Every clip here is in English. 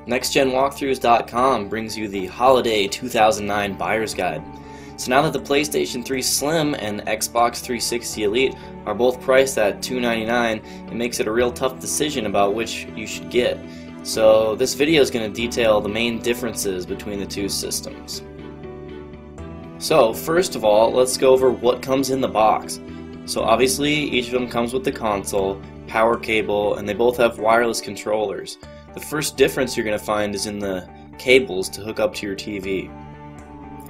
nextgenwalkthroughs.com brings you the Holiday 2009 Buyer's Guide. So now that the PlayStation 3 Slim and Xbox 360 Elite are both priced at $299, it makes it a real tough decision about which you should get. So this video is going to detail the main differences between the two systems. So first of all, let's go over what comes in the box. So obviously each of them comes with the console, power cable, and they both have wireless controllers. The first difference you're going to find is in the cables to hook up to your TV.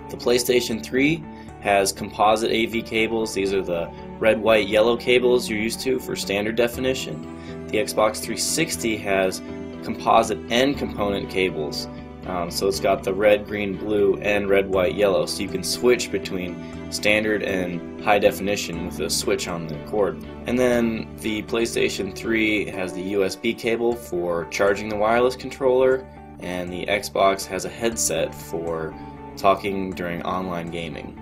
The PlayStation 3 has composite AV cables. These are the red, white, yellow cables you're used to for standard definition. The Xbox 360 has composite and component cables. So it's got the red, green, blue, and red, white, yellow, so you can switch between standard and high definition with a switch on the cord. And then the PlayStation 3 has the USB cable for charging the wireless controller, and the Xbox has a headset for talking during online gaming.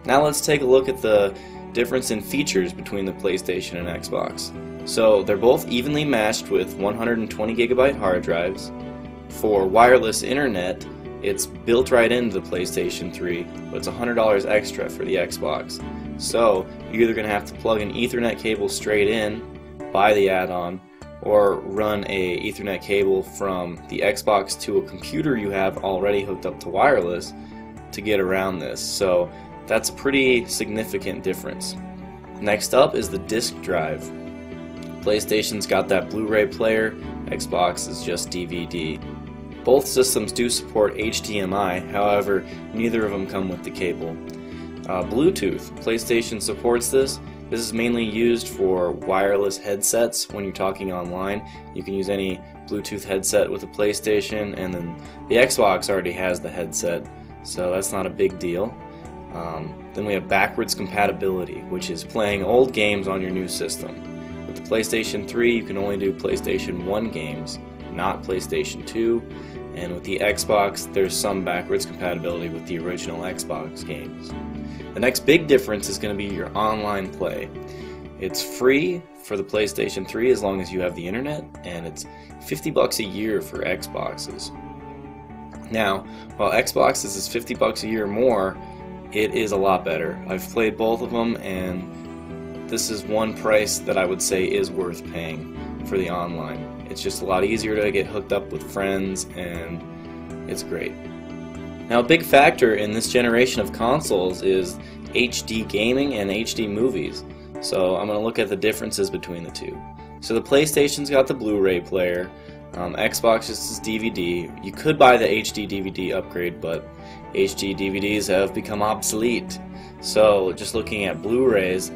Now let's take a look at the difference in features between the PlayStation and Xbox. So they're both evenly matched with 120GB hard drives. For wireless internet, it's built right into the PlayStation 3, but it's $100 extra for the Xbox. So you're either going to have to plug an Ethernet cable straight in, buy the add-on, or run a Ethernet cable from the Xbox to a computer you have already hooked up to wireless to get around this. So that's a pretty significant difference. Next up is the disk drive. PlayStation's got that Blu-ray player, Xbox is just DVD. Both systems do support HDMI, however, neither of them come with the cable. Bluetooth, PlayStation supports this. This is mainly used for wireless headsets when you're talking online. You can use any Bluetooth headset with a PlayStation, and then the Xbox already has the headset, so that's not a big deal. Then we have backwards compatibility, which is playing old games on your new system. With the PlayStation 3, you can only do PlayStation 1 games, not PlayStation 2, and with the Xbox, there's some backwards compatibility with the original Xbox games. The next big difference is going to be your online play. It's free for the PlayStation 3 as long as you have the internet, and it's $50 a year for Xboxes. Now, while Xboxes is $50 a year more, it is a lot better. I've played both of them, and this is one price that I would say is worth paying for the online. It's just a lot easier to get hooked up with friends, and it's great. Now, a big factor in this generation of consoles is HD gaming and HD movies. So I'm going to look at the differences between the two. So the PlayStation's got the Blu-ray player, Xbox is DVD. You could buy the HD DVD upgrade, but HD DVDs have become obsolete. So just looking at Blu-rays,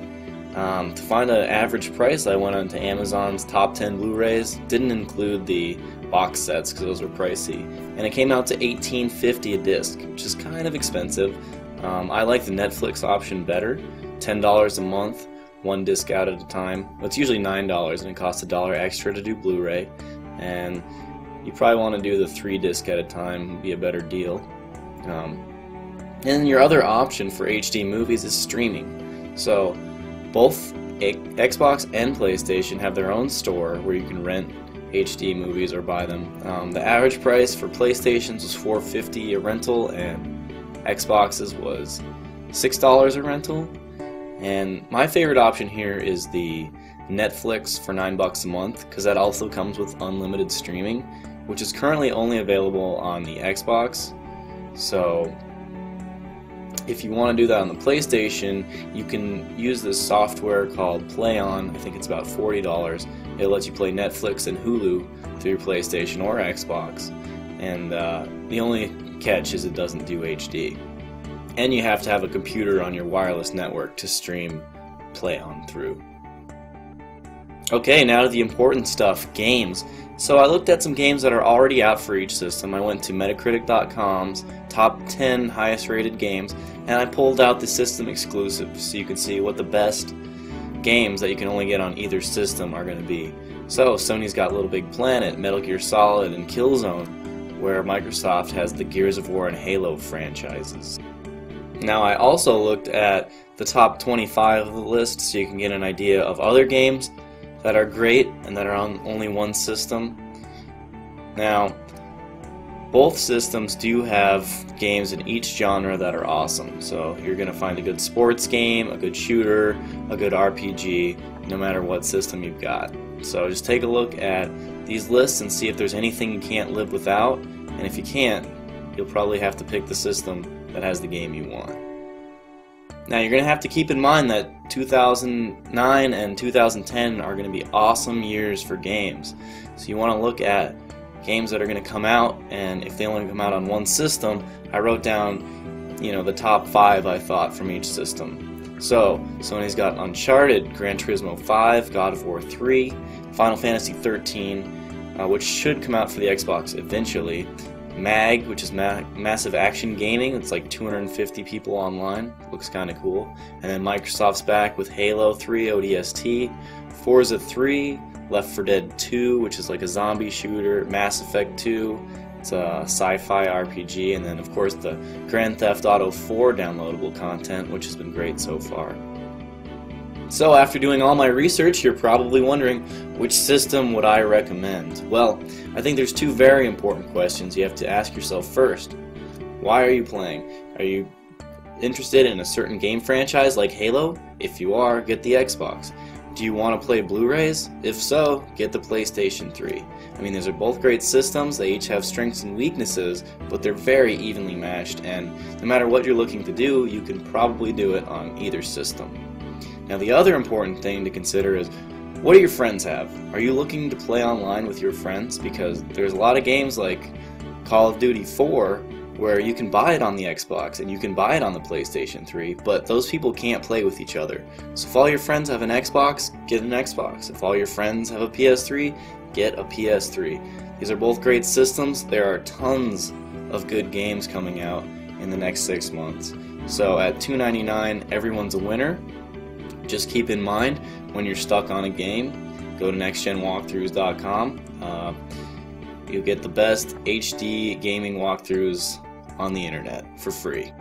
to find an average price, I went onto Amazon's top 10 Blu-rays. Didn't include the box sets because those were pricey, and it came out to $18.50 a disc, which is kind of expensive. I like the Netflix option better, $10 a month, one disc out at a time. It's usually $9, and it costs $1 extra to do Blu-ray, and you probably want to do the 3 disc at a time, would be a better deal. And your other option for HD movies is streaming. So both Xbox and PlayStation have their own store where you can rent HD movies or buy them. The average price for PlayStation's was $4.50 a rental, and Xbox's was $6 a rental. And my favorite option here is the Netflix for $9 a month, because that also comes with unlimited streaming, which is currently only available on the Xbox. So if you want to do that on the PlayStation, you can use this software called PlayOn. I think it's about $40. It lets you play Netflix and Hulu through your PlayStation or Xbox. And the only catch is it doesn't do HD. And you have to have a computer on your wireless network to stream PlayOn through. Okay, now to the important stuff, games. So I looked at some games that are already out for each system. I went to Metacritic.com's top 10 highest rated games, and I pulled out the system exclusives so you can see what the best games that you can only get on either system are going to be. So Sony's got Little Big Planet, Metal Gear Solid, and Killzone, where Microsoft has the Gears of War and Halo franchises. Now I also looked at the top 25 of the list so you can get an idea of other games that are great and that are on only one system. Now, Both systems do have games in each genre that are awesome. So you're going to find a good sports game, a good shooter, a good RPG, no matter what system you've got. So just take a look at these lists and see if there's anything you can't live without, and if you can't, you'll probably have to pick the system that has the game you want. Now you're going to have to keep in mind that 2009 and 2010 are going to be awesome years for games. So you want to look at games that are going to come out, and if they only come out on one system, I wrote down, the top 5 I thought from each system. So Sony's got Uncharted, Gran Turismo 5, God of War 3, Final Fantasy 13, which should come out for the Xbox eventually. MAG, which is Massive Action Gaming. It's like 250 people online. Looks kind of cool. And then Microsoft's back with Halo 3 ODST, Forza 3, Left 4 Dead 2, which is like a zombie shooter, Mass Effect 2, it's a sci-fi RPG, and then of course the Grand Theft Auto 4 downloadable content, which has been great so far. So after doing all my research, you're probably wondering, which system would I recommend? Well, I think there's 2 very important questions you have to ask yourself first. Why are you playing? Are you interested in a certain game franchise like Halo? If you are, get the Xbox. Do you want to play Blu-rays? If so, get the PlayStation 3. I mean, these are both great systems, they each have strengths and weaknesses, but they're very evenly matched, and no matter what you're looking to do, you can probably do it on either system. Now the other important thing to consider is, what do your friends have? Are you looking to play online with your friends? Because there's a lot of games like Call of Duty 4 where you can buy it on the Xbox and you can buy it on the PlayStation 3, but those people can't play with each other. So if all your friends have an Xbox, get an Xbox. If all your friends have a PS3, get a PS3. These are both great systems. There are tons of good games coming out in the next 6 months. So at $2.99, everyone's a winner. Just keep in mind, when you're stuck on a game, go to nextgenwalkthroughs.com. You'll get the best HD gaming walkthroughs on the internet for free.